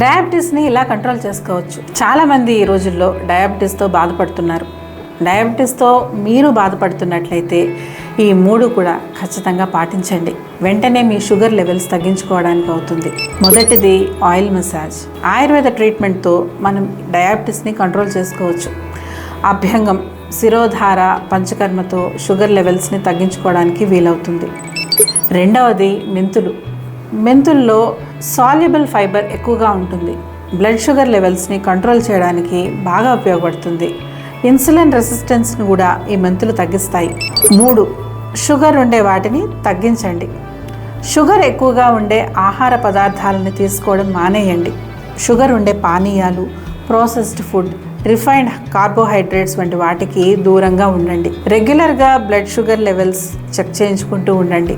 డయాబెటీస్ని ఇలా కంట్రోల్ చేసుకోవచ్చు. చాలామంది ఈ రోజుల్లో డయాబెటీస్తో బాధపడుతున్నారు. డయాబెటీస్తో మీరు బాధపడుతున్నట్లయితే ఈ 3 కూడా ఖచ్చితంగా పాటించండి. వెంటనే మీ షుగర్ లెవెల్స్ తగ్గించుకోవడానికి అవుతుంది. మొదటిది ఆయిల్ మసాజ్. ఆయుర్వేద ట్రీట్మెంట్తో మనం డయాబెటీస్ని కంట్రోల్ చేసుకోవచ్చు. అభ్యంగం, శిరోధార, పంచకర్మతో షుగర్ లెవెల్స్ని తగ్గించుకోవడానికి వీలవుతుంది. రెండవది మెంతులు. మెంతుల్లో సాల్యుబుల్ ఫైబర్ ఎక్కువగా ఉంటుంది. బ్లడ్ షుగర్ లెవెల్స్ని కంట్రోల్ చేయడానికి బాగా ఉపయోగపడుతుంది. ఇన్సులిన్ రెసిస్టెన్స్ని కూడా ఈ మెంతులు తగ్గిస్తాయి. 3, షుగర్ ఉండే వాటిని తగ్గించండి. షుగర్ ఎక్కువగా ఉండే ఆహార పదార్థాలను తీసుకోవడం మానేయండి. షుగర్ ఉండే పానీయాలు, ప్రాసెస్డ్ ఫుడ్, రిఫైన్డ్ కార్బోహైడ్రేట్స్ వంటి వాటికి దూరంగా ఉండండి. రెగ్యులర్గా బ్లడ్ షుగర్ లెవెల్స్ చెక్ చేయించుకుంటూ ఉండండి.